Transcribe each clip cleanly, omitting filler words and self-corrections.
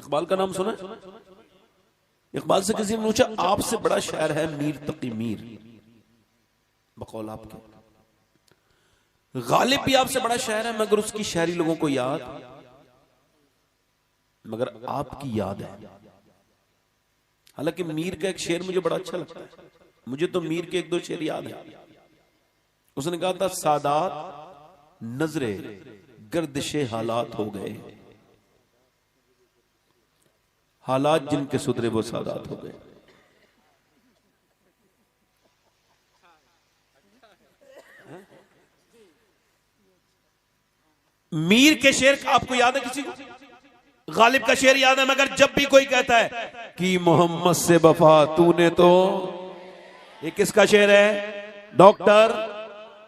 इकबाल का नाम सुना? इकबाल से किसी ने पूछा आपसे बड़ा शायर है मीर तकी मीर, बकौल आपके। गालिब भी आपसे बड़ा शायर है मगर उसकी शायरी लोगों को याद, मगर आपकी याद है। हालांकि मीर का एक शेर मुझे बड़ा अच्छा लगता है, मुझे तो मीर के एक दो शेर याद है। उसने कहा था सादात नजरे गर्दिशे हालात हो गए, हालात जिनके सुधरे वो सादात हो गए। मीर के शेर आपको याद है किसी को? गालिब का शेर याद है, मगर जब भी कोई कहता है कि मोहम्मद से वफा तूने, तो ये किसका शेर है?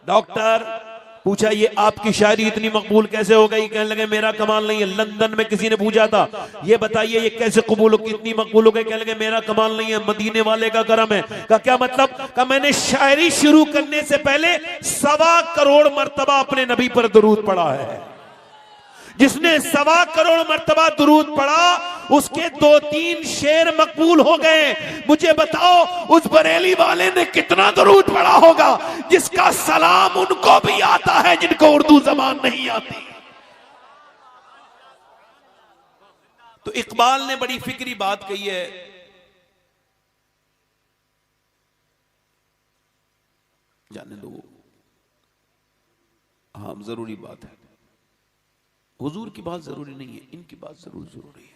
डॉक्टर पूछा ये आपकी शायरी इतनी मकबूल कैसे हो गई? कहने लगे मेरा कमाल नहीं है। लंदन में किसी ने पूछा था ये बताइए ये कैसे कबूल हो, कितनी मकबूल हो गई? कहने लगे मेरा कमाल नहीं है, मदीने वाले का करम है। का क्या मतलब? का मैंने शायरी शुरू करने से पहले 1.25 करोड़ मर्तबा अपने नबी पर दुरूद पढ़ा है। जिसने 1.25 करोड़ मर्तबा दुरूद पढ़ा उसके 2-3 शेर मकबूल हो गए। मुझे बताओ उस बरेली वाले ने कितना दुरूद पढ़ा होगा जिसका सलाम उनको भी आता है जिनको उर्दू जबान नहीं आती। तो इकबाल ने बड़ी फिक्री बात कही है, जाने दो, हाँ जरूरी बात है। हुजूर की बात जरूरी नहीं है, इनकी बात जरूर जरूरी है।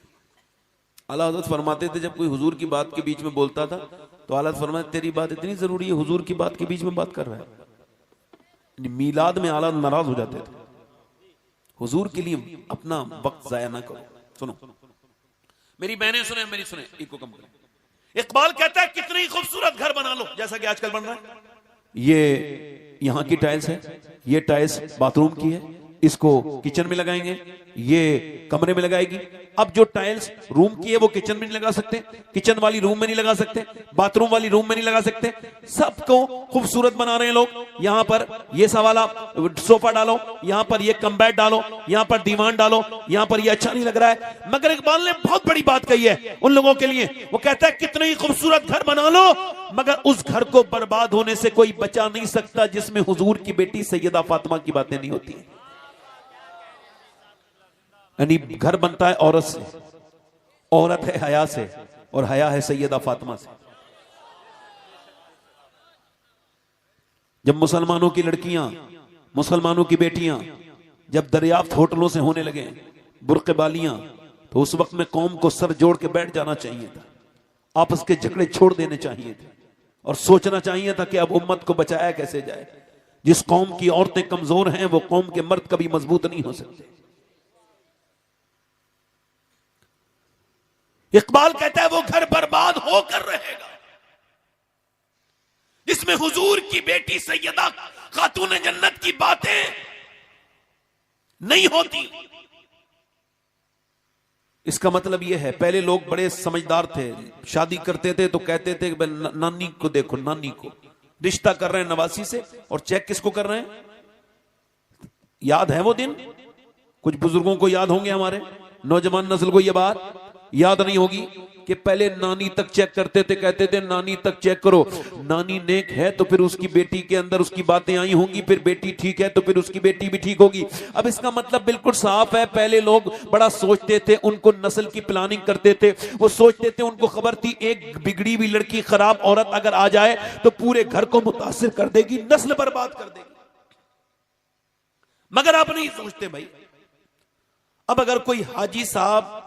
आला हज़रत फरमाते थे जब कोई हुजूर की बात के बीच में बोलता था तो आला हज़रत फरमाते तेरी बात इतनी जरूरी है, हुजूर की बात के बीच में बात कर रहा है। मीलाद में आला नाराज हो जाते थे, हुजूर के लिए अपना वक्त जाया ना करो। सुनो मेरी बहनें, सुने मेरी सुने, इको कम करें। इकबाल कहता है कितनी खूबसूरत घर बना लो, जैसा कि आजकल बन रहा है। ये यहां की टाइल्स है, ये टाइल्स बाथरूम की है, इसको किचन में लगाएंगे, ये कमरे में लगाएगी। अब जो टाइल्स रूम की है वो किचन में नहीं लगा सकते, किचन वाली रूम में नहीं लगा सकते, बाथरूम वाली रूम में नहीं लगा सकते। सबको खूबसूरत बना रहे हैं लोग। यहां पर ये सवाला सोफा डालो, यहां पर ये कम्बैट डालो, यहां पर दीवान डालो, यहां पर ये अच्छा नहीं लग रहा है। मगर इकबाल ने बहुत बड़ी बात कही है उन लोगों के लिए। वो कहता है कितने ही खूबसूरत घर बना लो मगर उस घर को बर्बाद होने से कोई बचा नहीं सकता जिसमें हुजूर की बेटी सैयदा फातिमा की बातें नहीं होती। यानी घर बनता है औरत से, औरत है हया से, और हया है सैयदा फातिमा से। जब मुसलमानों की लड़कियां, मुसलमानों की बेटियां जब दरियाफ्त होटलों से होने लगे, बुर्के बालियां, तो उस वक्त में कौम को सर जोड़ के बैठ जाना चाहिए था, आपस के झगड़े छोड़ देने चाहिए थे और सोचना चाहिए था कि अब उम्मत को बचाया कैसे जाए। जिस कौम की औरतें कमजोर हैं वो कौम के मर्द कभी मजबूत नहीं हो सकते। इकबाल कहता है वो घर बर्बाद होकर रहेगा जिसमें हुजूर की बेटी सैयदा खातून जन्नत की बातें नहीं होती। इसका मतलब यह है पहले लोग बड़े समझदार थे, शादी करते थे तो कहते थे कि नानी को देखो, नानी को रिश्ता कर रहे हैं नवासी से, और चेक किसको कर रहे हैं? याद है वो दिन? कुछ बुजुर्गों को याद होंगे, हमारे नौजवान नस्ल को यह बात याद नहीं होगी कि पहले नानी तक चेक करते थे, कहते थे नानी तक चेक करो, नानी नेक है तो फिर उसकी बेटी के अंदर उसकी बातें आई होंगी, फिर बेटी ठीक है तो फिर उसकी बेटी भी ठीक होगी। अब इसका मतलब बिल्कुल साफ है, पहले लोग बड़ा सोचते थे, उनको नस्ल की प्लानिंग करते थे, वो सोचते थे, उनको खबर थी एक बिगड़ी हुई लड़की, खराब औरत अगर आ जाए तो पूरे घर को मुतासिर कर देगी, नस्ल बर्बाद कर देगी। मगर आप नहीं सोचते भाई। अब अगर कोई हाजी साहब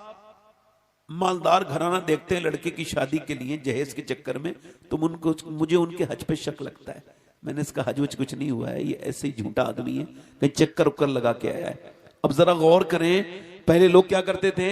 मालदार घराना देखते हैं लड़के की शादी के लिए जहेज के चक्कर में, तो मुझे उनके हज पे शक लगता है। मैंने इसका हज वज कुछ नहीं हुआ है, ये ऐसे ही झूठा आदमी है, कहीं चक्कर उक्कर लगा के आया है। अब जरा गौर करें, पहले लोग क्या करते थे?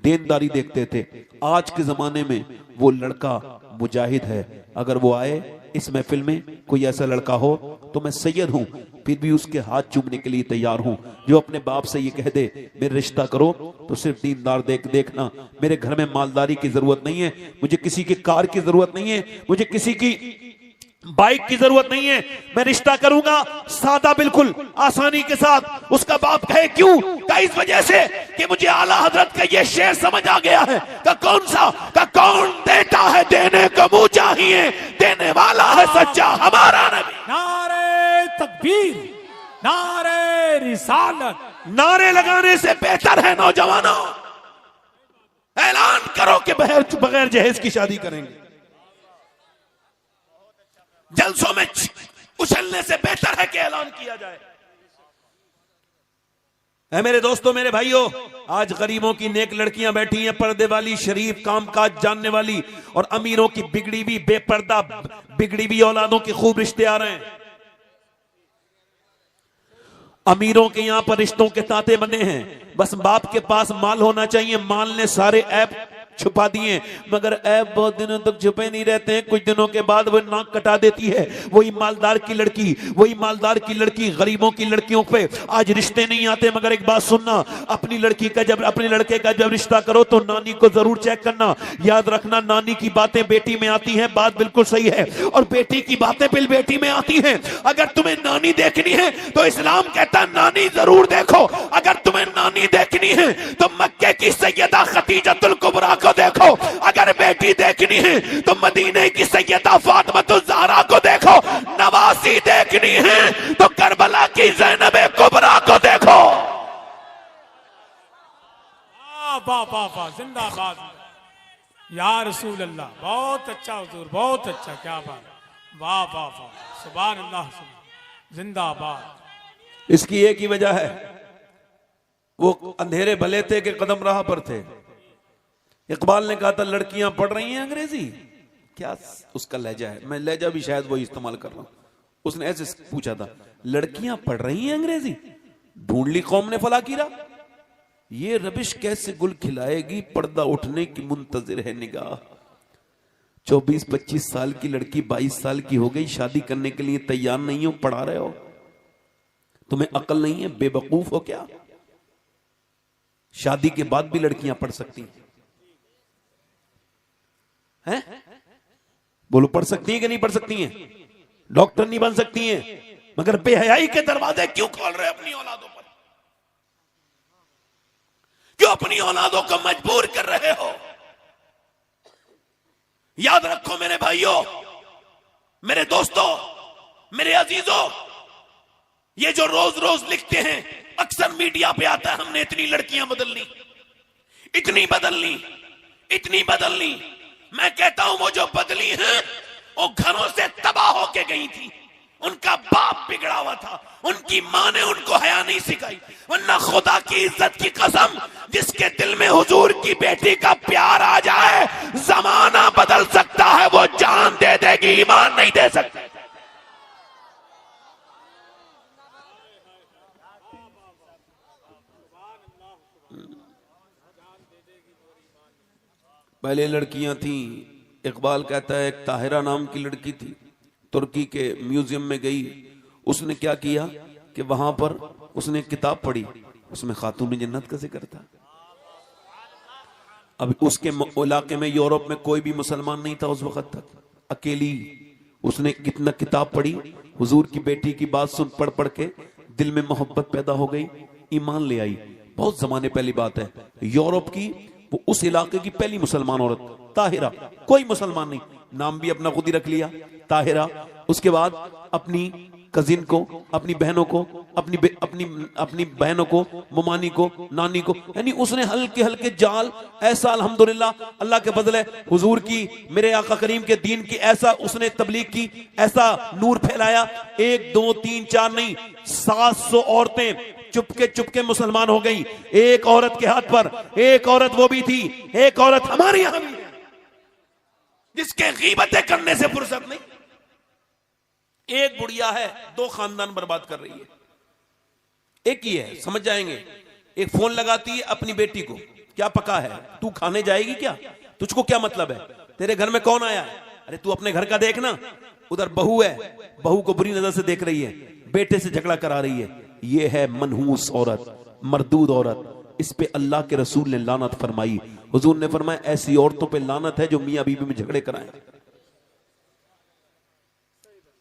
देनदारी देखते थे। आज के जमाने में वो लड़का मुजाहिद है, अगर वो आए इस महफिल में कोई ऐसा लड़का हो तो मैं सैयद हूं फिर भी उसके हाथ चूमने के लिए तैयार हूं। जो अपने बाप से ये कह दे मेरे रिश्ता करो तो सिर्फ दीनदार देखना, मेरे घर में मालदारी की जरूरत नहीं है, मुझे किसी की कार की जरूरत नहीं है, मुझे किसी की बाइक की जरूरत नहीं है, मैं रिश्ता करूंगा सादा बिल्कुल आसानी के साथ। उसका बाप कहे क्यों? का इस वजह से कि मुझे आला हजरत का ये शेर समझ आ गया है। का कौन सा? का कौन देता है देने को मुंह चाहिए, देने वाला है सच्चा हमारा नबी। नारे तकबीर, नारे रिसालत। नारे लगाने से बेहतर है नौजवानों, ऐलान करो कि बगैर जहेज की शादी करेंगे। जलसों में उछलने से बेहतर है कि ऐलान किया जाए। है मेरे दोस्तों, मेरे भाइयों, आज गरीबों की नेक लड़कियां बैठी हैं, पर्दे वाली, शरीफ, कामकाज जानने वाली, और अमीरों की बिगड़ी हुई बेपर्दा बिगड़ी हुई औलादों के खूब रिश्ते आ रहे हैं। अमीरों के यहां पर रिश्तों के तांते बने हैं। बस बाप के पास माल होना चाहिए, माल ने सारे ऐप छुपा दिए, मगर ऐप बहुत दिनों तक छुपे नहीं रहते हैं। कुछ दिनों के बाद वो नाक कटा देती है। वही मालदार की लड़की, वही मालदार की लड़की गरीबों की लड़कियों पे आज रिश्ते नहीं आते। मगर एक बात सुनना, अपनी लड़की का जब, अपने लड़के का जब रिश्ता करो तो नानी को जरूर चेक करना। याद रखना, नानी की बातें बेटी में आती हैं, बात बिल्कुल सही है, और बेटी की बातें फिर बेटी में आती हैं। अगर तुम्हें नानी देखनी है तो इस्लाम कहता है नानी जरूर देखो। अगर तुम्हें नानी देखनी है तो मक्के की सैयदा खदीजतुल कुबरा को देखो। अगर बेटी देखनी है तो मदीने की सैयदा फातिमा ज़हरा को देखो। नवासी देखनी है तो करबला की ज़ैनब कुबरा को देखो। वाह वाह वाह, जिंदाबाद या रसूल अल्लाह। बहुत अच्छा हुजूर, बहुत अच्छा, क्या बात, वाह वाह वाह, सुभान अल्लाह, जिंदाबाद। इसकी एक ही वजह है, वो अंधेरे भले थे कि कदम राह पर थे। इकबाल ने कहा था लड़कियां पढ़ रही हैं अंग्रेजी, क्या उसका लहजा है, मैं लहजा भी शायद वही इस्तेमाल कर रहा हूं। उसने ऐसे पूछा था, लड़कियां पढ़ रही हैं अंग्रेजी? ढूंढ ली कौम ने फला कीरा, ये रबिश कैसे गुल खिलाएगी, पर्दा उठने की मुंतजिर है निगाह। 24-25 साल की लड़की 22 साल की हो गई, शादी करने के लिए तैयार नहीं हो, पढ़ा रहे हो। तुम्हें अकल नहीं है, बेवकूफ हो क्या? शादी के बाद भी लड़कियां पढ़ सकती हैं? बोलो, पढ़ सकती हैं कि नहीं पढ़ सकती हैं? डॉक्टर नहीं बन सकती हैं, मगर बेहयाई के दरवाजे क्यों खोल रहे अपनी औलादों पर? क्यों अपनी औलादों को मजबूर कर रहे हो? याद रखो मेरे भाइयों, मेरे दोस्तों, मेरे अजीजों, ये जो रोज रोज लिखते हैं, अक्सर मीडिया पे आता है हमने इतनी लड़कियां बदल ली, इतनी बदल ली, इतनी बदल ली। मैं कहता हूं वो जो बदली हैं वो घरों से तबाह होके गई थी। उनका बाप बिगड़ा हुआ था, उनकी मां ने उनको हया नहीं सिखाई। वरना खुदा की इज्जत की कसम, जिसके दिल में हुजूर की बेटी का प्यार आ जाए, जमाना बदल सकता है, वो जान दे देगी, ईमान नहीं दे सकती। पहले लड़कियां थी, इकबाल कहता है एक ताहिरा नाम की लड़की थी, तुर्की के म्यूजियम में गई। उसने क्या किया कि वहां पर उसने किताब पढ़ी, उसमें खातून जन्नत का जिक्र था। अब उसके इलाके में, यूरोप में कोई भी मुसलमान नहीं था उस वक्त तक, अकेली उसने कितना किताब पढ़ी, हुजूर की बेटी की बात सुन, पढ़ पढ़ के दिल में मोहब्बत पैदा हो गई, ईमान ले आई। बहुत जमाने पहली बात है, यूरोप की, वो उस इलाके की पहली मुसलमान औरत ताहिरा, कोई मुसलमान नहीं, नाम भी अपना खुद ही रख लिया ताहिरा। उसके बाद अपनी कजिन को, अपनी बहनों को, अपनी बहनों को, मुमानी को, नानी को, यानी उसने हल्के हल्के जाल, ऐसा अल्हम्दुलिल्लाह अल्लाह के बदले हुजूर की, मेरे आका करीम के दीन की, ऐसा उसने तबलीग की, ऐसा नूर फैलाया। 1 2 3 4 नहीं, 700 औरतें चुपके मुसलमान हो गई एक औरत के हाथ पर। एक औरत वो भी थी, एक औरत हमारे यहां भी है, जिसके गीबतें करने से फुर्सत नहीं। एक बुढ़िया है, 2 खानदान बर्बाद कर रही है। एक ही है, समझ जाएंगे। एक फोन लगाती है अपनी बेटी को, क्या पका है, तू खाने जाएगी क्या, तुझको क्या मतलब है, तेरे घर में कौन आया है, अरे तू अपने घर का देखना। उधर बहू है, बहू को बुरी नजर से देख रही है, बेटे से झगड़ा करा रही है। ये है मनहूस औरत, मरदूद औरत। इस पे अल्लाह के रसूल ने लानत फरमाई। हुजूर ने फरमाया ऐसी औरतों पे लानत है जो मियां बीवी में झगड़े कराएं।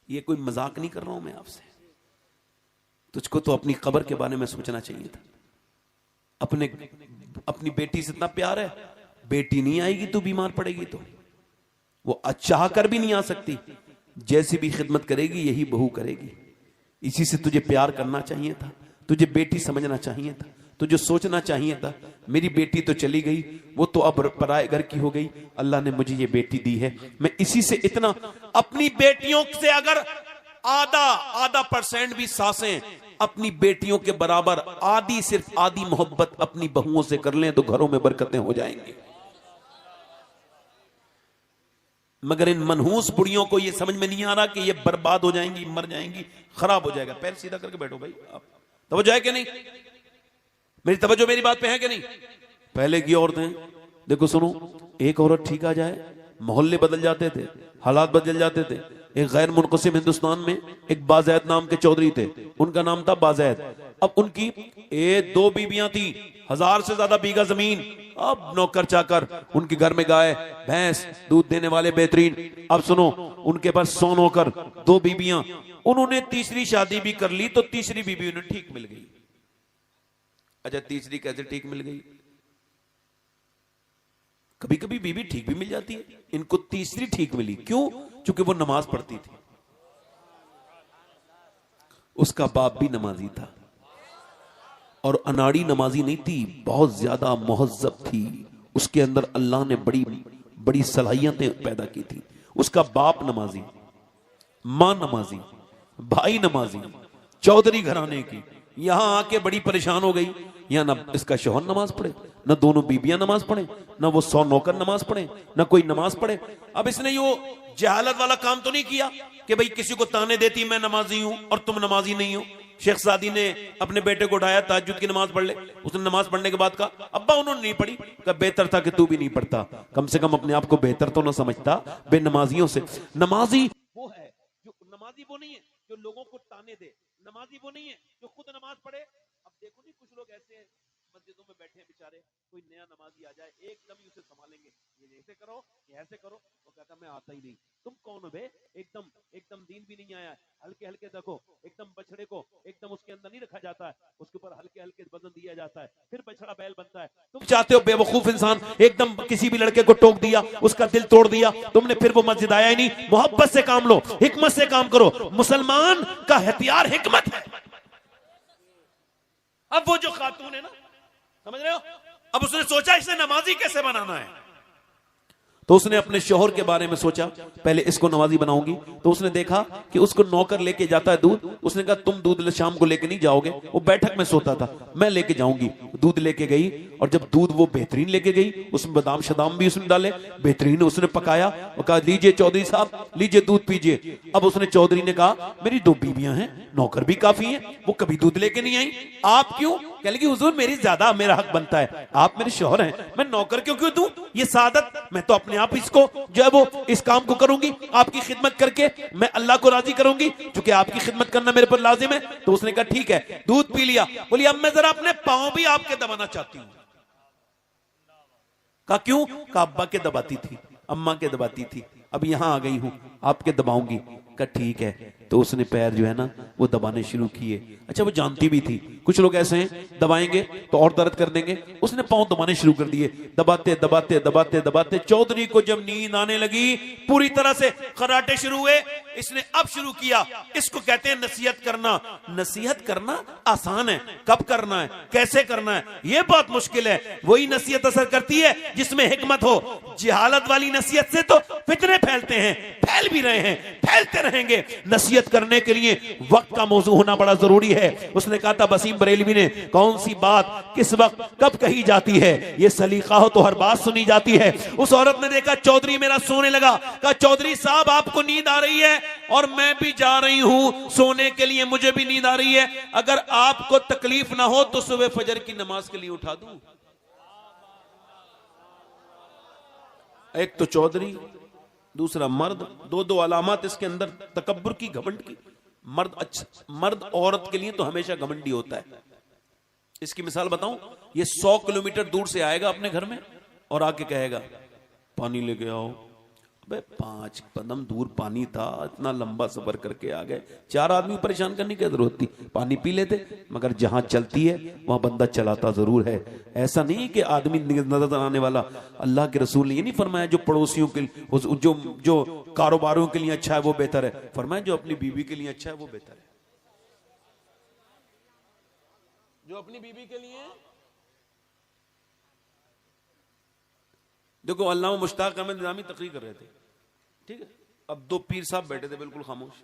ये कोई मजाक नहीं कर रहा हूं मैं आपसे। तुझको तो अपनी कब्र के बारे में सोचना चाहिए था। अपनी बेटी से इतना प्यार है, बेटी नहीं आएगी तू बीमार पड़ेगी तो वो चाह कर भी नहीं आ सकती। जैसी भी खिदमत करेगी यही बहू करेगी। इसी से तुझे प्यार करना चाहिए था, तुझे बेटी समझना चाहिए था, तुझे सोचना चाहिए था। मेरी बेटी तो चली गई, वो तो अब पराए घर की हो गई, अल्लाह ने मुझे ये बेटी दी है, मैं इसी से इतना अपनी बेटियों से अगर आधा % भी सांसें अपनी बेटियों के बराबर आधी, सिर्फ आधी मोहब्बत अपनी बहुओं से कर लें तो घरों में बरकतें हो जाएंगी। मगर इन मनहूस बुढ़ियों को यह समझ में नहीं आ रहा कि ये बर्बाद हो जाएंगी, मर जाएंगी, खराब हो जाएगा। पैर सीधा करके बैठो भाई। आप तवज्जो है कि नहीं? मेरी तवज्जो मेरी बात पे है कि नहीं? पहले की औरतें देखो, सुनो, एक औरत ठीक आ जाए, मोहल्ले बदल जाते थे, हालात बदल जाते थे। एक गैर मुनक़सिम हिंदुस्तान में एक बाज़ैद नाम के चौधरी थे, उनका नाम था बाज़ैद। अब उनकी 2 बीबियां थी, 1000 से ज्यादा बीघा जमीन। अब नौकर चाकर, उनके घर में गाय भैंस दूध देने वाले बेहतरीन। अब सुनो, उनके पास 100 नौकर, 2 बीबियां। उन्होंने तीसरी शादी भी कर ली तो तीसरी बीबी उन्हें ठीक मिल गई। अच्छा, तीसरी कैसे ठीक मिल गई? कभी कभी बीबी ठीक भी मिल जाती है, इनको तीसरी ठीक मिली। क्यों? क्योंकि वो नमाज पढ़ती थी, उसका बाप भी नमाजी था और अनाड़ी नमाजी नहीं थी, बहुत ज्यादा मुहज्जब थी। उसके अंदर अल्लाह ने बड़ी बड़ी सलाहियतें पैदा की थी। उसका बाप नमाजी, मां नमाजी, भाई नमाजी, चौधरी घराने की। यहां आके बड़ी परेशान हो गई, यहां ना इसका शौहर नमाज पढ़े, ना दोनों बीबियां नमाज पढ़े, ना वो 100 नौकर नमाज पढ़े, ना कोई नमाज पढ़े। अब इसने यो जहालत वाला काम तो नहीं किया कि भाई किसी को ताने देती मैं नमाजी हूं और तुम नमाजी नहीं हो। शेख सादी ने अपने बेटे को उठाया, तहज्जुद की नमाज पढ़ ले। उसने नमाज पढ़ने के बाद कहा, अब्बा उन्होंने नहीं पढ़ी। कहा बेहतर था कि तू भी नहीं पढ़ता, कम से कम अपने आप को बेहतर तो ना समझता बेनमाजियों से। नमाजी वो है जो नमाजी वो नहीं है जो लोगों को ताने दे, नमाजी वो नहीं है जो खुद नमाज पढ़े। अब देखो नहीं, कुछ लोग ऐसे हैं मस्जिदों में बैठे हैं बेचारे, कोई नया नमाजी आ जाए एकदम ही उसे संभालेंगे, ये ऐसे करो, ये ऐसे करो। वो कहता मैं आता ही नहीं। तुम कौन हो बे? एकदम दीन भी नहीं आया। हल्के हल्के देखो, एकदम बछड़े को एकदम उसके अंदर नहीं रखा जाता है, उसके ऊपर हल्के हल्के वजन दिया जाता है, फिर बछड़ा बैल बनता है। तुम चाहते हो बेवकूफ इंसान एकदम किसी भी लड़के को टोक दिया, उसका दिल तोड़ दिया तुमने, फिर वो मस्जिद आया ही नहीं। मोहब्बत से काम लो, हिकमत से काम करो। मुसलमान का हथियार हिकमत है। अब वो जो खातून है ना, समझ रहे हो, अब उसने सोचा इसे नमाजी कैसे बनाना है, तो उसने अपने शौहर के बारे में सोचा, पहले इसको नमाजी बनाऊंगी। तो उसने देखा कि उसको नौकर लेके जाता है दूध। उसने कहा तुम दूध शाम को लेके नहीं जाओगे, वो बैठक में सोता था, मैं लेके जाऊंगी। दूध लेके गई और जब दूध वो बेहतरीन लेके गई, उसमें बादाम शदाम भी उसने डाले, बेहतरीन उसने पकाया और कहा लीजिए चौधरी साहब, लीजिए दूध पीजिए। अब उसने चौधरी ने कहा मेरी 2 बीबियां हैं, नौकर भी काफी हैं, वो कभी दूध लेके नहीं आई, आप क्यों? कह लगी हुजूर मेरी ज्यादा मेरा हक बनता है, आप मेरे शौहर हैं, मैं नौकर क्यों दूं? ये सादत, मैं तो अपने आप इसको जो है वो इस काम को करूंगी, आपकी खिदमत करके मैं अल्लाह को राजी करूंगी, क्योंकि आपकी खिदमत करना मेरे पर लाजिम है। तो उसने कहा ठीक है, दूध पी लिया। बोली अब मैं जरा अपने पांव भी आपके दबाना चाहती हूं। कहा क्यों? कहा अब्बा के दबाती थी, अम्मा के दबाती थी, अब यहां आ गई हूं आपके दबाऊंगी। कहा ठीक है। तो उसने पैर जो है ना वो दबाने शुरू किए। अच्छा, वो जानती भी थी कुछ लोग ऐसे हैं दबाएंगे तो और दर्द कर देंगे। उसने पांव दबाने शुरू कर दिए, दबाते दबाते दबाते दबाते चौधरी को जब नींद आने लगी, पूरी तरह से खराटे शुरू हुए। इसने अब शुरू किया, इसको कहते हैं नसीहत करना। नसीहत करना आसान है, कब करना है, कैसे करना है, यह बहुत मुश्किल है। वही नसीहत असर करती है जिसमें हिकमत हो। जिहालत वाली नसीहत से तो फितने फैलते हैं, फैल भी रहे हैं, फैलते रहेंगे। नसीहत करने के लिए वक्त का मौजू होना बड़ा जरूरी है। उसने कहा था वसीम बरेलवी ने, कौन सी बात किस वक्त कब कही जाती है, ये सलीका हो तो हर बात सुनी जाती है। उस औरत ने देखा चौधरी मेरा सोने लगा। कहा चौधरी साहब आपको नींद आ रही है और मैं भी जा रही हूं सोने के लिए, मुझे भी नींद आ रही है, अगर आपको तकलीफ ना हो तो सुबह फजर की नमाज के लिए उठा दूं। एक तो चौधरी, दूसरा मर्द, दो अलामत इसके अंदर तकब्बुर की, घमंड की। मर्द औरत के लिए तो हमेशा घमंडी होता है। इसकी मिसाल बताऊं, ये 100 किलोमीटर दूर से आएगा अपने घर में और आके कहेगा पानी लेके आओ, अबे 5 कदम दूर पानी था, इतना लंबा सफर करके आ गए, 4 आदमी परेशान करने की जरूरत थी, पानी पी लेते। मगर जहां चलती है वहां बंदा चलाता जरूर है। ऐसा नहीं कि आदमी नजर आने वाला, अल्लाह के रसूल ने ये नहीं फरमाया जो पड़ोसियों के जो कारोबारों के लिए अच्छा है वो बेहतर है, फरमाया जो अपनी बीवी के लिए अच्छा है वो बेहतर है। जो अपनी बीवी के लिए, देखो अल्लामा मुश्ताक अहमद निज़ामी तकरीर कर रहे थे, ठीक है, अब 2 पीर साहब बैठे थे बिल्कुल खामोश,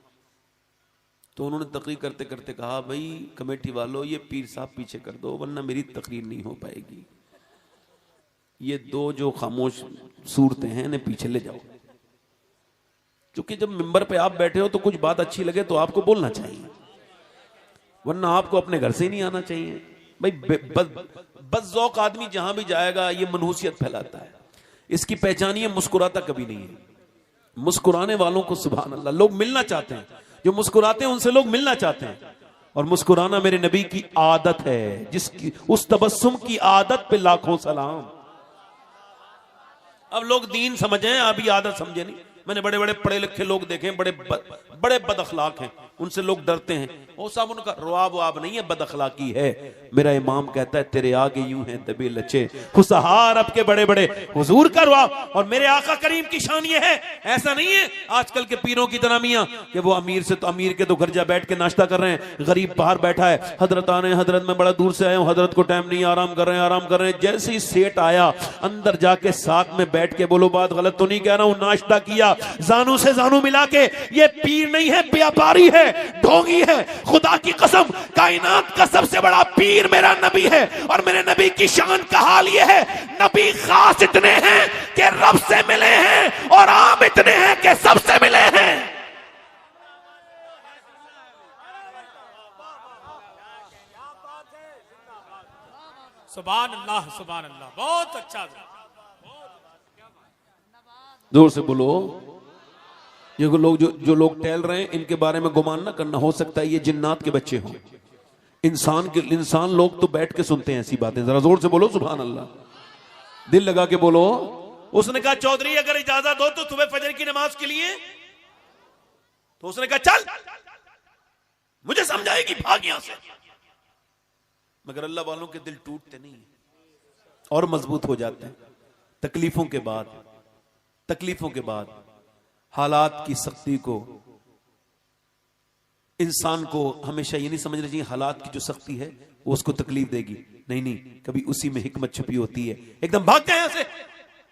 तो उन्होंने तकरीर करते करते कहा, भाई कमेटी वालों ये पीर साहब पीछे कर दो वरना मेरी तकरीर नहीं हो पाएगी, ये 2 जो खामोश सूरतें हैं इन्हें पीछे ले जाओ। क्योंकि जब मिंबर पे आप बैठे हो तो कुछ बात अच्छी लगे तो आपको बोलना चाहिए, वरना आपको अपने घर से ही नहीं आना चाहिए। भाई बदज़ौक़ आदमी जहां भी जाएगा ये मनहूसियत फैलाता है, इसकी पहचान ये मुस्कुराता कभी नहीं है। मुस्कुराने वालों को सुभान अल्लाह लोग मिलना चाहते हैं, जो मुस्कुराते हैं उनसे लोग मिलना चाहते हैं, और मुस्कुराना मेरे नबी की आदत है, जिसकी उस तबस्सुम की आदत पे लाखों सलाम। अब लोग दीन समझे, अभी आदत समझे नहीं। मैंने बड़े बड़े पढ़े लिखे लोग देखे, बड़े बदअखलाक हैं, उनसे लोग डरते हैं, वो सब उनका रुआब वाब नहीं है, बदअखलाकी है। मेरा इमाम कहता है तेरे आगे यूं हैं दबे लचे खुशहार अब के बड़े बड़े हुजूर का रुआब, और मेरे आका करीम की शान ये है। ऐसा नहीं है आजकल के पीरों की तरह मियां कि वो अमीर के तो घर जा बैठ के नाश्ता कर रहे हैं, गरीब बाहर बैठा है, हजरत आ रहे हैं, हजरत मैं बड़ा दूर से आया हूं, हजरत को टाइम नहीं, आराम कर रहे हैं। जैसे ही सेठ आया अंदर जाके साथ में बैठ के, बोलो बात गलत तो नहीं कह रहा हूं, नाश्ता किया, जानू से जानू मिला के। ये पीर नहीं है, व्यापारी है, ढोंगी है। खुदा की कसम कायनात का सबसे बड़ा पीर मेरा नबी है, और मेरे नबी की शान का हाल ये है, नबी खास इतने हैं कि रब से मिले हैं, और आम इतने हैं कि सबसे मिले हैं। सुभान अल्लाह, सुभान अल्लाह, बहुत अच्छा। जोर से बोलो। ये लोग जो लोग टहल रहे हैं इनके बारे में गुमान ना करना, हो सकता है ये जिन्नात के बच्चे हों। इंसान लोग तो बैठ के सुनते हैं ऐसी बातें। जरा जोर से बोलो सुभान अल्लाह, दिल लगा के बोलो। उसने कहा चौधरी अगर इजाजत हो तो सुबह फजर की नमाज के लिए, तो उसने कहा चल मुझे समझाएगी, भाग यहां से। मगर अल्लाह वालों के दिल टूटते नहीं और मजबूत हो जाते हैं। तकलीफों के बाद हालात की सख्ती को, इंसान को हमेशा ये नहीं समझना चाहिए हालात की जो सख्ती है वो उसको तकलीफ देगी। नहीं, कभी उसी में हिकमत छुपी होती है। एकदम भाग गए यहां से।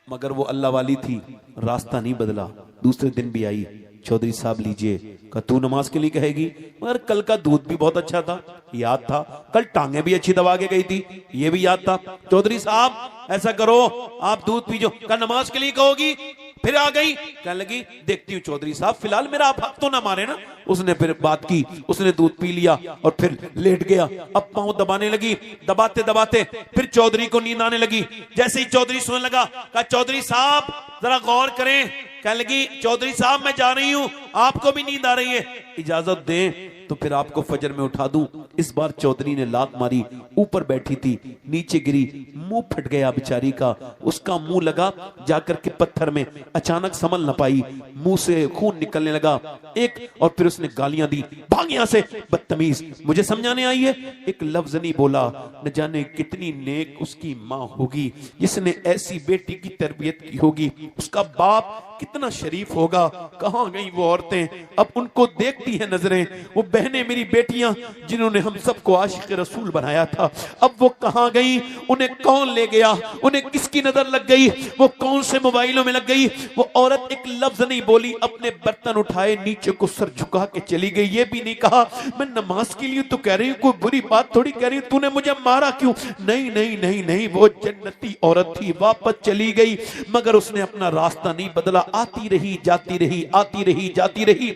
मगर वो अल्लाह वाली थी, रास्ता नहीं बदला। दूसरे दिन भी आई, चौधरी साहब लीजिए। कहा तू नमाज के लिए कहेगी, मगर कल का दूध भी बहुत अच्छा था, याद था। कल टांगे भी अच्छी दबा के गई थी, ये भी याद था। चौधरी साहब ऐसा करो आप दूध पीजो। कल नमाज के लिए कहोगी, फिर आ गई, कहने लगी देखती हूँ चौधरी साहब फिलहाल मेरा आप हक तो ना मारे ना। उसने फिर बात की, उसने दूध पी लिया और फिर लेट गया। अब पांव दबाने लगी, दबाते दबाते फिर चौधरी को नींद आने लगी। जैसे ही चौधरी सोने लगा, कहा चौधरी साहब जरा गौर करें। कहने लगी चौधरी साहब मैं जा रही हूं, आपको भी नींद आ रही है, इजाजत दें तो फिर आपको फजर में उठा दूं। इस बार चौधरी ने लात मारी, ऊपर बैठी थी, नीचे गिरी, मुंह फट गया बेचारी का। उसका मुंह लगा जाकर के पत्थर में, अचानक संभल न पाई, मुंह से खून निकलने लगा एक, और फिर उसने गालियां दी, भाग यहां से बदतमीज, मुझे समझाने आई है। एक लफ्ज नहीं बोला। न जाने कितनी नेक उसकी माँ होगी जिसने ऐसी बेटी की तरबियत की होगी, उसका बाप कितना शरीफ होगा। कहां गई वो औरतें, अब उनको देखती है नजरें। वो बहनें मेरी बेटियां जिन्होंने हम सबको आशिक रसूल बनाया था, अब वो कहां गई, उन्हें कौन ले गया, उन्हें किसकी नजर लग गई, वो कौन से मोबाइलों में लग गई। वो औरत एक लफ्ज नहीं बोली, अपने बर्तन उठाए नीचे को सर झुका के चली गई। ये भी नहीं कहा मैं नमाज के लिए तो कह रही हूँ, कोई बुरी बात थोड़ी कह रही हूँ, तूने मुझे मारा क्यों। नहीं नहीं नहीं नहीं, वो जन्नती औरत थी, वापस चली गई। मगर उसने अपना रास्ता नहीं बदला, आती रही जाती रही, आती रही जाती रही।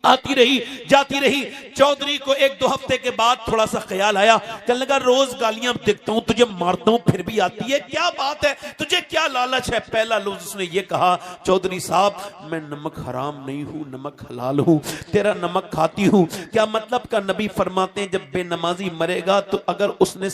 आती रही जाती रही। चौधरी को एक दो हफ्ते के बाद थोड़ा सा ख्याल आया, कहने लगा रोज गालियां देखता हूं, तुझे मारता हूं फिर भी आती है, क्या बात है, तुझे क्या लालच है? पहला लफ्ज उसने ये कहा, चौधरी साहब मैं नमक हराम नहीं हूं, नमक हलाल हूं, तेरा नमक खाती हूं। क्या मतलब का? नबी फरमाते हैं जब बेनमाजी मरेगा तो अगर उसने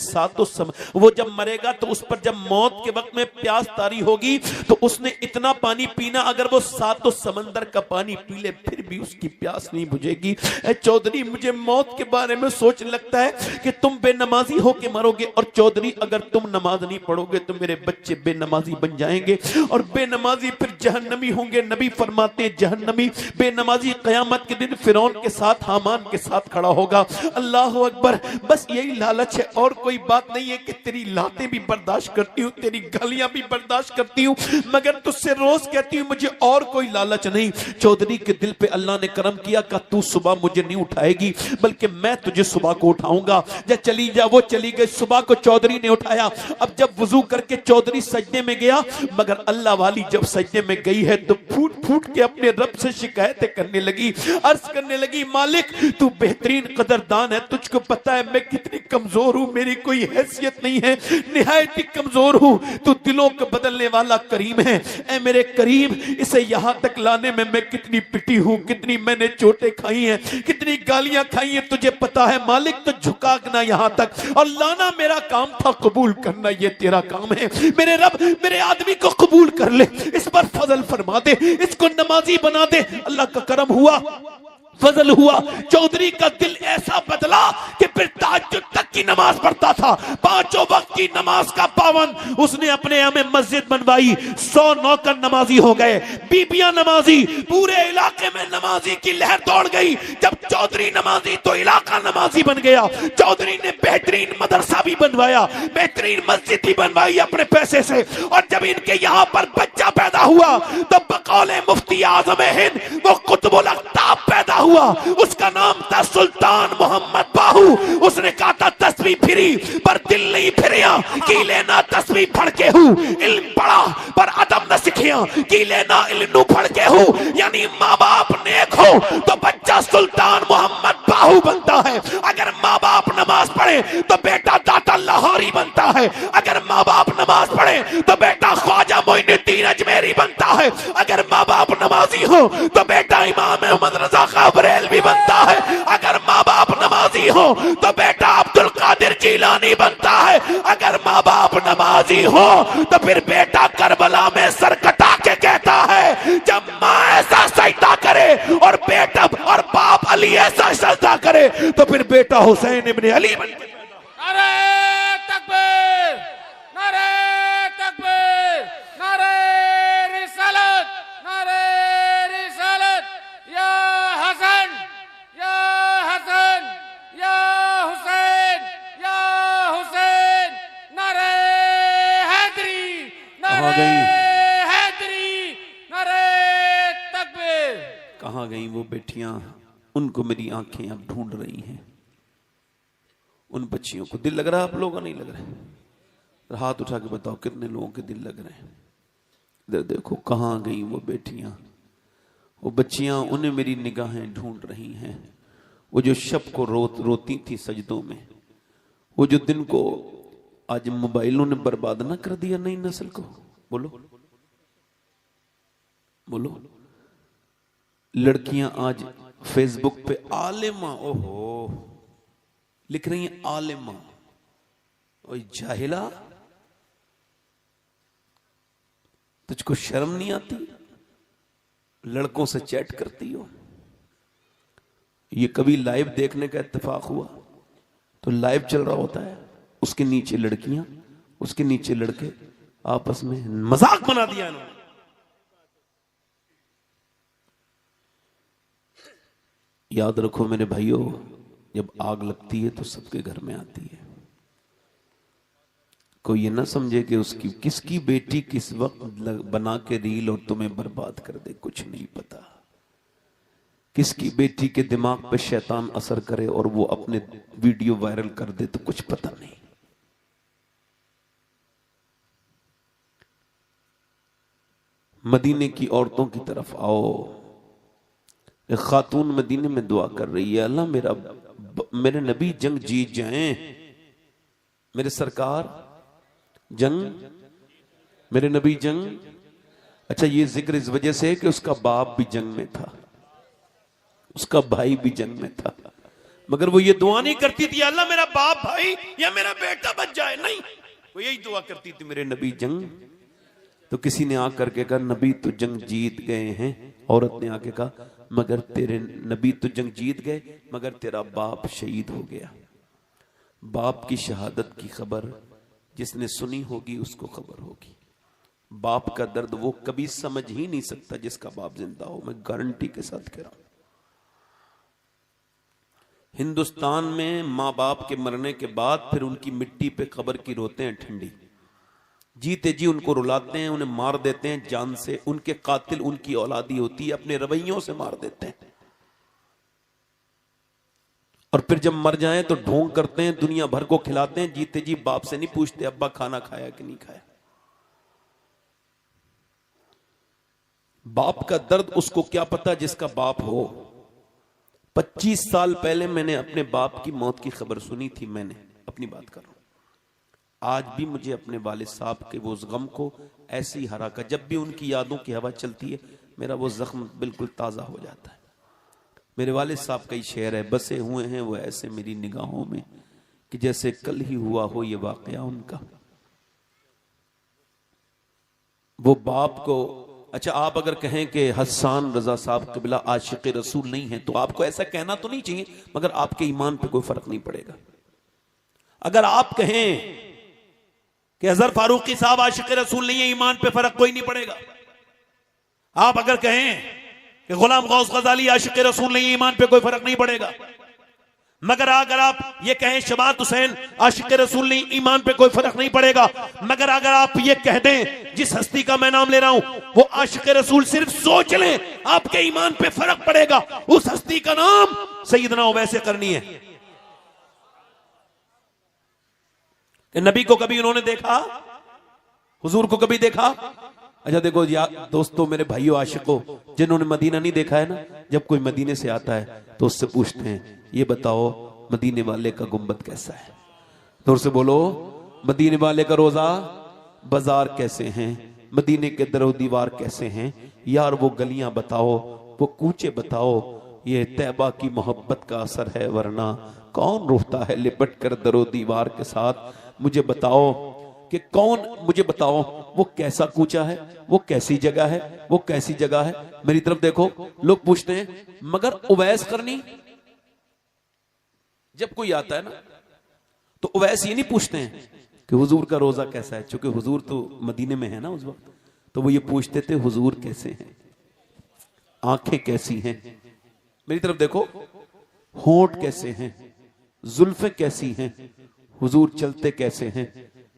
वो जब मरेगा तो उस पर जब मौत के वक्त में प्यास तारी होगी तो उसने इतना पानी पीना, अगर वो सातों समंदर का पानी पी ले फिर भी उसकी प्यास नहीं बुझेगी। ए चौधरी, मुझे मौत के बारे में सोचने लगता है कि तुम बेनमाजी होके मरोगे, और चौधरी अगर तुम नमाज नहीं पढ़ोगे तो मेरे बच्चे बेनमाजी बन जाएंगे और बेनमाजी फिर जहन्नमी होंगे। नबी फरमाते हैं जहन्नमी बेनमाजी कयामत के दिन फिरौन के साथ, हामान के साथ खड़ा होगा। अल्लाह अकबर। बस यही लालच है और कोई बात नहीं है कि तेरी लातें भी बर्दाश्त करती हूँ, तेरी गालियां भी बर्दाश्त करती हूँ, मगर तुझसे रोज कहती हूँ मुझे और कोई लालच नहीं। चौधरी के दिल पे अल्लाह ने करम किया का तू सुबह मुझे नहीं उठाएगी बल्कि मैं तुझे सुबह को उठाऊंगा। जा चली जा। वो चली गई, सुबह को चौधरी ने उठाया। अब जब वुजू करके चौधरी सजदे में गया, मगर अल्लाह वाली जब सजदे में गई है तो फूट फूट के अपने रब से शिकायतें करने लगी, अर्ज करने लगी, मालिक तू बेहतरीन कदरदान है, तुझको पता है मैं कितनी कमजोर हूं, मेरी कोई हैसियत नहीं है, निहायत ही कमजोर हूं, तू दिलों को बदलने वाला करीम है। ऐ मेरे करीम, इसे यहां तक लाने में मैं कितनी पिटी हूं, कितनी मैंने चोटें खाई हैं, कितनी गालियां खाई हैं, तुझे पता है मालिक। तो झुकाना यहां तक और लाना मेरा काम था, कबूल करना ये तेरा काम है। मेरे रब मेरे आदमी को कबूल कर ले, इस पर फजल फरमा दे, इसको नमाजी बना दे। अल्लाह का करम हुआ, फजल हुआ। चौधरी का दिल ऐसा बदला कि फिर तहज्जुद तक की नमाज पढ़ता था, पांचों वक्त की नमाज का पावन। उसने अपने यहाँ में मस्जिद बनवाई, 100 नौकर नमाजी हो गए, बीबियां नमाजी, पूरे इलाके में नमाजी की लहर दौड़ गई। जब चौधरी नमाजी तो इलाका नमाजी बन गया। चौधरी ने बेहतरीन मदरसा भी बनवाया, बेहतरीन मस्जिद भी बनवाई अपने पैसे से। और जब इनके यहाँ पर बच्चा पैदा हुआ तो बकौले मुफ्ती आजम हिंद वो कुतुबुल अख्ताब पैदा हुआ। उसका नाम था सुल्तान मोहम्मद बाहू। उसने कहा था तस्वीर फिरी पर दिल नहीं फिरिया, की लेना तस्वीर फड़ के हूँ, इल्म पढ़ा पर अदब न सीखिया, की लेना इल्म फड़ के हूँ। यानी माँ बाप नेक हो तो बच्चा सुल्तान मोहम्मद बाहू बनता है। अगर माँ बाप नमाज पढ़े तो बेटा दाता लाहौरी बनता है। अगर माँ बाप नमाज पढ़े तो बेटा ख्वाजा मोइनुद्दीन अजमेरी बनता है। अगर माँ बाप नमाजी हो तो बेटा इमाम अहमद रजा बरेलवी बनता है। अगर माँ बाप नमाजी हो तो बेटा अब्दुल कादिर जीलानी बनता है। अगर माँ बाप नमाजी हो तो फिर बेटा करबला में सर कटा के कहता है, जब माँ ऐसा सजदा करे और बेटा और बाप अली ऐसा सजदा करे तो फिर बेटा हुसैन इब्ने अली बन के। नारे तकबीर, नारे तकबीर, नारे रिसालत, नारे रिसालत, या हसन, या हसन, या हुसैन, या हुसैन, नारे हैदरी, नारे हैदरी, नारे तकबीर। कहाँ गई वो बेटियां? उनको मेरी आंखें अब ढूंढ रही हैं। उन बच्चियों को दिल लग रहा है? आप लोगों को नहीं लग रहा है? हाथ उठा के बताओ कितने लोगों के दिल लग रहे हैं। इधर देखो, कहाँ गई वो बेटियां, वो बच्चियां, उन्हें मेरी निगाहें ढूंढ रही हैं। वो जो शब को रोती थी सजदों में, वो जो दिन को आज मोबाइलों ने बर्बाद ना कर दिया नई नस्ल को। बोलो बोलो। लड़कियां आज फेसबुक पे आलिमा, ओहो, लिख रही हैं आलिमा। ओए जाहिला, तुझको शर्म नहीं आती? लड़कों से चैट करती हो। ये कभी लाइव देखने का इत्तेफाक हुआ? तो लाइव चल रहा होता है, उसके नीचे लड़कियां, उसके नीचे लड़के, आपस में मजाक बना दिया इन्होंने। याद रखो मेरे भाइयों, जब आग लगती है तो सबके घर में आती है। कोई ये ना समझे कि उसकी किसकी बेटी किस वक्त बना के रील और तुम्हें बर्बाद कर दे, कुछ नहीं पता। किसकी बेटी के दिमाग पे शैतान असर करे और वो अपने वीडियो वायरल कर दे, तो कुछ पता नहीं। मदीने की औरतों की तरफ आओ, एक खातून मदीने में दुआ कर रही है, अल्लाह मेरे नबी जंग जीत जाएं, मेरे सरकार जंग, मेरे नबी जंग। अच्छा, ये जिक्र इस वजह से है कि उसका बाप भी जंग में था, उसका भाई भी जंग में था, मगर वो ये दुआ नहीं करती थी अल्लाह मेरा बाप भाई या मेरा बेटा बच जाए, नहीं, वो यही दुआ करती थी मेरे नबी जंग। तो किसी ने आकर के कहा नबी तो जंग जीत गए हैं, औरत ने आके कहा मगर तेरे नबी तो जंग जीत गए मगर तेरा बाप शहीद हो गया। बाप की शहादत की खबर जिसने सुनी होगी उसको खबर होगी। बाप का दर्द वो कभी समझ ही नहीं सकता जिसका बाप जिंदा हो, मैं गारंटी के साथ कह रहा हूं। हिंदुस्तान में माँ बाप के मरने के बाद फिर उनकी मिट्टी पे कब्र की रोते हैं ठंडी, जीते जी उनको रुलाते हैं, उन्हें मार देते हैं जान से। उनके कातिल उनकी औलादी होती है, अपने रवैयों से मार देते हैं। और फिर जब मर जाएं तो ढोंग करते हैं, दुनिया भर को खिलाते हैं, जीते जी बाप से नहीं पूछते अब्बा खाना खाया कि नहीं खाया। बाप का दर्द उसको क्या पता जिसका बाप हो। 25 साल पहले मैंने अपने बाप की मौत की खबर सुनी थी, मैंने अपनी बात कर रहा हूं। आज भी मुझे अपने वालिद साहब के वो उस गम को ऐसी ही हरा कर, जब भी उनकी यादों की हवा चलती है मेरा वो जख्म बिल्कुल ताज़ा हो जाता है। मेरे वालिद साहब का ही शेर है, बसे हुए हैं वो ऐसे मेरी निगाहों में कि जैसे कल ही हुआ हो ये वाकया उनका। वो बाप को, अच्छा आप अगर कहें कि हसन रजा साहब कबिला आशिक रसूल नहीं है तो आपको ऐसा कहना तो नहीं चाहिए, मगर आपके ईमान पे कोई फर्क नहीं पड़ेगा। अगर आप कहें कि अजहर फारूकी साहब आशिक रसूल नहीं है, ईमान पे फर्क कोई नहीं पड़ेगा। आप अगर कहें कि गुलाम गौस गजाली आशिक रसूल नहीं है, ईमान पे कोई फर्क नहीं पड़ेगा। मगर अगर आप ये कहें शबात हुसैन आशिक रसूल नहीं, ईमान पे कोई फर्क नहीं पड़ेगा। मगर अगर आप ये कह दें जिस हस्ती का मैं नाम ले रहा हूं वो आशिक रसूल, सिर्फ सोच लें आपके ईमान पे फर्क पड़ेगा। उस हस्ती का नाम सैयदना उवैस करनी है। कि नबी को कभी उन्होंने देखा, हुजूर को कभी देखा? अच्छा देखो या दोस्तों, मेरे भाइयों आशिकों, जिन्होंने मदीना नहीं देखा है ना, जब कोई मदीने से आता है तो उससे पूछते हैं ये बताओ मदीने वाले का गुंबद कैसा है, तो उससे बोलो मदीने वाले का रोजा बाजार कैसे हैं, मदीने के दरो दीवार कैसे हैं यार, वो गलियां बताओ, वो कूचे बताओ। ये तैबा की मोहब्बत का असर है, वरना कौन रोता है लिपट कर दरो दीवार के साथ। मुझे बताओ कि कौन, मुझे बताओ वो कैसा कूचा है, वो कैसी जगह है, वो कैसी जगह है। मेरी तरफ देखो, लोग पूछते हैं मगर उवैस करनी, जब कोई आता है ना तो उवैस ये नहीं पूछते हैं कि हुजूर का रोजा कैसा है, क्योंकि हुजूर तो मदीने में है ना उस वक्त, तो वो ये पूछते थे हुजूर कैसे हैं, आंखें कैसी हैं। मेरी तरफ देखो, होंठ कैसे हैं, जुल्फें कैसी हैं, हुजूर चलते कैसे हैं।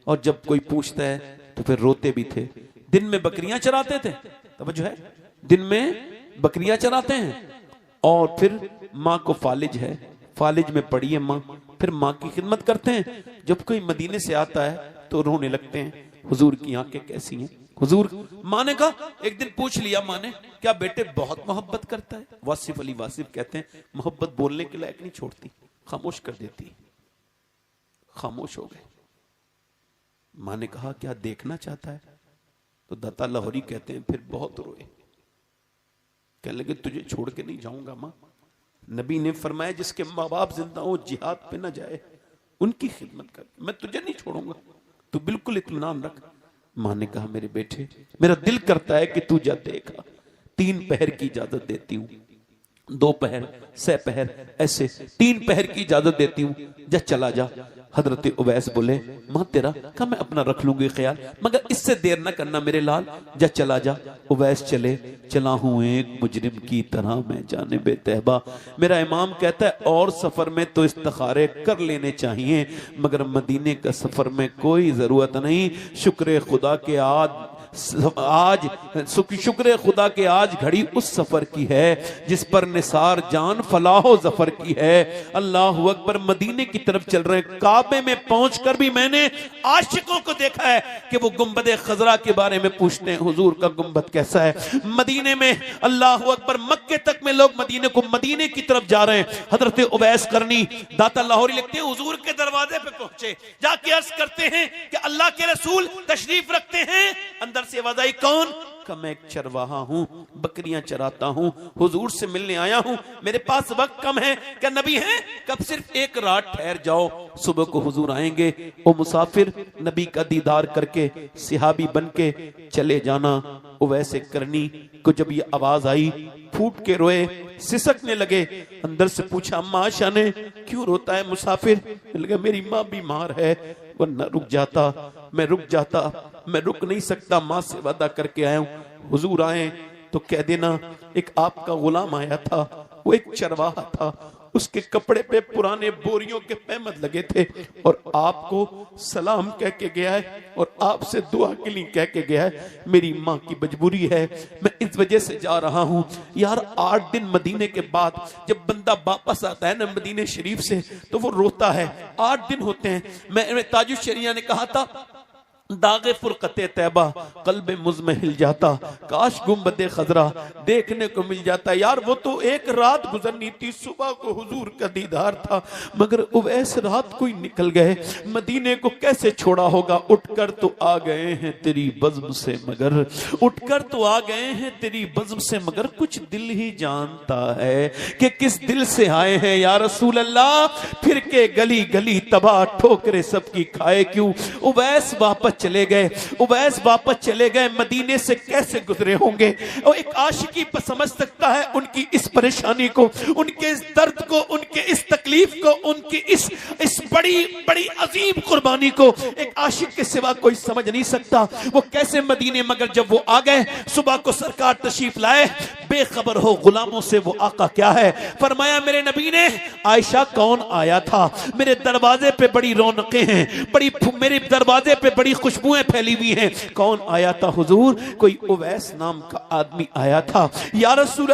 और जब कोई पूछता है तो फिर रोते भी थे। दिन में बकरियां चराते थे, तवज्जो है, दिन में बकरियां चराते हैं और फिर माँ को फालिज है, फालिज में पड़ी है माँ, फिर माँ की खिदमत करते हैं। जब कोई मदीने से आता है तो रोने लगते हैं, हुजूर की आंखें कैसी हैं, हुजूर। माँ ने कहा, एक दिन पूछ लिया माँ ने, क्या बेटे बहुत मोहब्बत करता है? वासिफ अली वासिफ कहते हैं मोहब्बत बोलने के लायक नहीं छोड़ती, खामोश कर देती। खामोश हो गए। माँ ने कहा क्या देखना चाहता है? तो दाता लाहौरी कहते हैं फिर बहुत रोए, कहने लगे तुझे छोड़ के नहीं जाऊंगा माँ। नबी ने फरमाया जिसके माँ बाप जिंदा हो जिहाद पे ना जाए, उनकी खिदमत कर, मैं तुझे नहीं छोड़ूंगा, तू बिल्कुल इत्मीनान रख। माँ ने कहा मेरे बेटे, मेरा दिल करता है कि तू जा देखा, 3 पहर की इजाजत देती हूँ, 2 पहर, 6 पहर, ऐसे 3 पहर की इजाजत देती हूँ, जा चला जा। हजरत उवैस बोले माँ तेरा कहा मैं अपना रख लूंगी ख्याल, मगर इससे देर ना करना मेरे लाल, जा चला जा। उवैस चले, चला हूं एक मुजरिम की तरह मैं जाने बेतहबा। मेरा इमाम कहता है और सफर में तो इस्तिखारे कर लेने चाहिए, मगर मदीने का सफर में कोई जरूरत नहीं। शुक्र खुदा के आज आज शुक्र खुदा के आज घड़ी उस सफर की है जिस पर निसार जान फलाहो जफर की है। अल्लाह अकबर। मदीने की तरफ चल रहे हैं। काबे में पहुंचकर भी मैंने आशिकों को देखा है कि वो गुंबद खजरा के बारे में पूछते हैं, हुजूर का गुंबद कैसा है। मदीने में अल्लाह अकबर, मक्के तक में लोग मदीने की तरफ जा रहे हैं। हजरत उवैस करनी दाता लाहौरी लिखते हैं, हुजूर के दरवाजे पे पहुंचे, जाके अर्ज करते हैं कि अल्लाह के रसूल तशरीफ रखते हैं। अंदर से आवाज आई, कौन? का मैं एक चरवाहा हूं, बकरियां चराता हूं, हुजूर से मिलने आया हूं, मेरे पास वक्त कम है। क्या नबी हैं? कब सिर्फ एक रात ठहर जाओ, सुबह को हुजूर आएंगे। ओ मुसाफिर, नबी का दीदार करके सिहाबी बन के चले जाना। वैसे करनी को जब ये आवाज आई फूट के रोए, सिसकने लगे। अंदर से पूछा, अम्मा आशा ने क्यों रोता है मुसाफिर? लगा मेरी माँ बीमार है, वरना रुक जाता, मैं रुक नहीं सकता, माँ से वादा करके आया हूं। हुजूर आए तो कह देना एक आपका गुलाम आया था, वो एक चरवाहा था, उसके कपड़े पे पुराने बोरियों के पैमद लगे थे और आपको सलाम कह के गया है और आपसे दुआ के लिए कह के गया है। मेरी माँ की मजबूरी है, मैं इस वजह से जा रहा हूँ। यार 8 दिन मदीने के बाद जब बंदा वापस आता है ना मदीने शरीफ से, तो वो रोता है। 8 दिन होते हैं। मैं ताजुश शरिया ने कहा था, दागे फुरकते तैबा कल्बे मुझ में हिल जाता, काश गुंबदे खजरा देखने को मिल जाता। यार वो तो एक रात गुजरनी थी, सुबह को हुजूर का दीदार था, मगर उवैस रात को ही निकल गए। मदीने को कैसे छोड़ा होगा? उठकर तो आ गए हैं तेरी बज़्म से मगर, उठकर तो आ गए हैं तेरी बज़्म से मगर, कुछ दिल ही जानता है कि किस दिल से आए हैं। या रसूल अल्लाह, फिर के गली गली तबाह ठोकरे सबकी खाए क्यों? उवैस वापस चले गए। मदीने से कैसे गुजरे होंगे? और एक आशिकी पर समझ सकता है उनकी इस परेशानी को, उनके इस दर्द को, उनके इस तकलीफ को, उनकी इस बड़ी अजीम कुर्बानी को एक आशिक के सिवा कोई समझ नहीं सकता। वो कैसे मदीने, मगर जब वो आ गए, सुबह को सरकार तशरीफ लाए, बेखबर हो गुलामों से वो आका क्या है। फरमाया मेरे नबी ने, आयशा कौन आया था? मेरे दरवाजे पे बड़ी रौनकें हैं, मेरे दरवाजे पे बड़ी खुशबुएं फैली हुई हैं। कौन आया था हुजूर? कोई उवैस नाम का आदमी आया था। या रसूल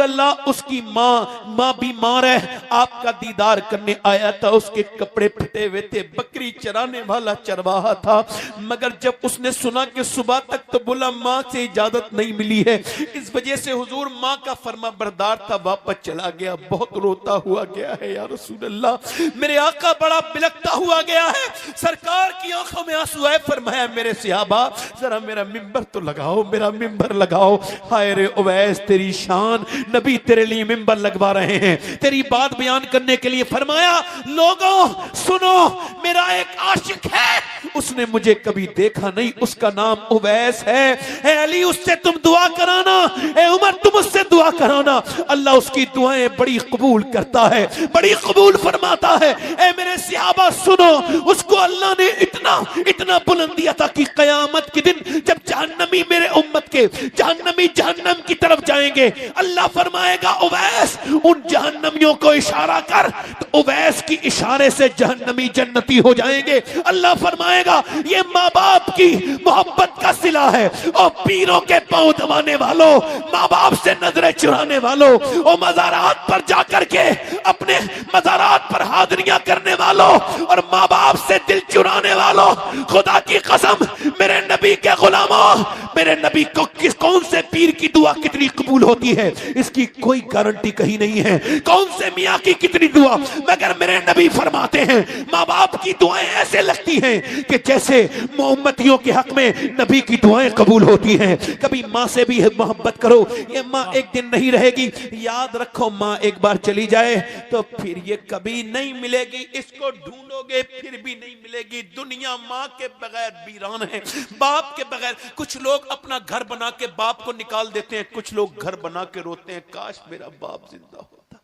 अल्लाह, उसकी माँ बीमार है, आपका दीदार करने आया था, उसके कपड़े फटे हुए थे, बकरी चराने वाला चरवाहा था। मगर जब उसने सुना कि सुबह तक तो बोला माँ से इजाजत नहीं मिली है, इस वजह से हुजूर माँ का फरमा बरदार था, वापस चला गया। बहुत रोता हुआ गया है या रसूल अल्लाह, मेरे आका बड़ा बिलखता हुआ गया है, सरकार की आंखों में आंसू आए। फरमाया मेरे सहाबा जरा मेरा मिंबर तो लगाओ, मेरा मिंबर लगाओ। हाय रे उवैस, तेरी शान, नबी तेरे लिए मिंबर लगवा रहे हैं तेरी बात बयान करने के लिए। फरमाया लोगों सुनो, मेरा एक आशिक है, उसने मुझे कभी देखा नहीं, उसका नाम उवैस है। ए अली, उससे तुम दुआ कराना, ए उमर तुम उससे दुआ कराना, अल्लाह उसकी दुआएं बड़ी कबूल करता है, बड़ी कबूल फरमाता है। ए मेरे सहाबा सुनो, उसको अल्लाह ने इतना बुलंदी अता की, कयामत के दिन जब जहन्नमी मेरे उम्मत के जहन्नमी जहन्नम की तरफ जाएंगे, अल्लाह फरमाएगा उवैस उन जहन्नमियों को इशारा कर, तो उवैस की इशारे से जहन्नमी जन्नती हो जाएंगे। अल्लाह फरमाएगा ये माँ बाप की मोहब्बत का सिला है। और पीरों के पांव दबाने वालों, माँ बाप से नजरें चुराने वालों, और मज़ारात पर जाकर के अपने मज़ारात पर हाजिरियां करने वालों, और माँ बाप से दिल चुराने वालों, खुदा की कसम मेरे नबी के गुलामों, मेरे नबी को कौन से पीर की दुआ कितनी कबूल होती है इसकी कोई गारंटी कहीं नहीं है, कौन से मियाँ की कितनी दुआ, मगर मेरे नबी फरमाते हैं माँ बाप की दुआएं ऐसे लगती हैं कि जैसे उम्मतियों के हक में नबी की दुआएं कबूल होती हैं। कभी माँ से भी मोहब्बत करो, ये माँ एक दिन नहीं रहेगी, याद रखो माँ एक बार चली जाए तो फिर ये कभी नहीं मिलेगी, इसको ढूंढोगे फिर भी नहीं मिलेगी। दुनिया माँ के बगैर वीरान है, बाप के बगैर। कुछ लोग अपना घर बना के बाप को निकाल देते हैं, कुछ लोग घर बना के रोते हैं काश मेरा बाप जिंदा होता।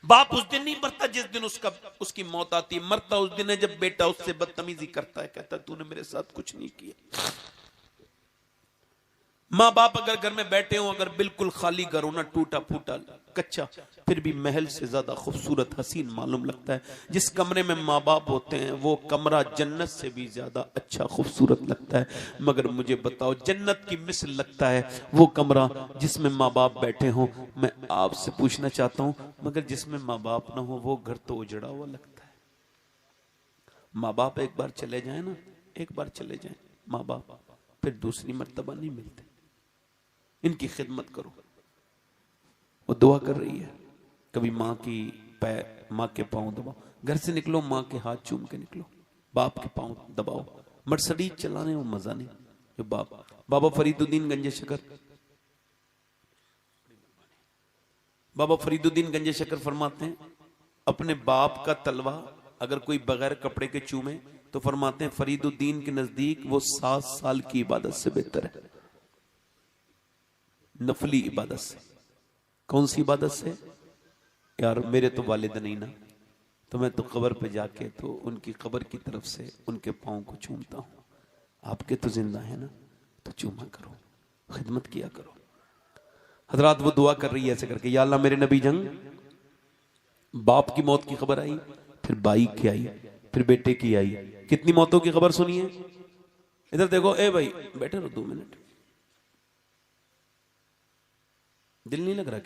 बाप उस दिन नहीं मरता जिस दिन उसकी मौत आती है, मरता उस दिन है जब बेटा उससे बदतमीजी करता है, कहता तूने मेरे साथ कुछ नहीं किया। माँ बाप अगर घर में बैठे हो, अगर बिल्कुल खाली घर हो ना, टूटा फूटा कच्चा, फिर भी महल से ज्यादा खूबसूरत हसीन मालूम लगता है। जिस कमरे में माँ बाप होते हैं वो कमरा जन्नत से भी ज्यादा अच्छा खूबसूरत लगता है। मगर मुझे बताओ, जन्नत की मिसल लगता है वो कमरा जिसमें माँ बाप बैठे हों। मैं आपसे पूछना चाहता हूं, मगर जिसमें माँ बाप ना हो वो घर तो उजड़ा हुआ लगता है। माँ बाप एक बार चले जाए ना, एक बार चले जाए माँ बाप, फिर दूसरी मर्तबा नहीं मिलते। इनकी खिदमत करो। वो दुआ कर रही है, कभी माँ की पैर, माँ के पांव दबाओ। घर से निकलो माँ के हाथ चूम के निकलो, बाप के पांव दबाओ। मर्सिडीज चलाने में मजा नहीं जो बाप। बाबा फरीदुद्दीन गंजे शकर, बाबा फरीदुद्दीन गंजे शकर फरमाते हैं, अपने बाप का तलवा अगर कोई बगैर कपड़े के चूमे तो फरमाते हैं फरीदुद्दीन के नजदीक वो 7 साल की इबादत से बेहतर है। नफली इबादत से। कौन सी इबादत से? यार मेरे तो वालिद नहीं ना, तो मैं तो कब्र पे जाके तो उनकी कब्र की तरफ से उनके पाँव को चूमता हूं। आपके तो जिंदा है ना, तो चूमा करो, खिदमत किया करो। हजरात वो दुआ कर रही है ऐसे करके, या अल्लाह मेरे नबी जंग, बाप की मौत की खबर आई, फिर भाई की आई, फिर बेटे की आई। कितनी मौतों की खबर सुनी है? इधर देखो, ए भाई बैठे रहो 2 मिनट, दिल नहीं लग रहा?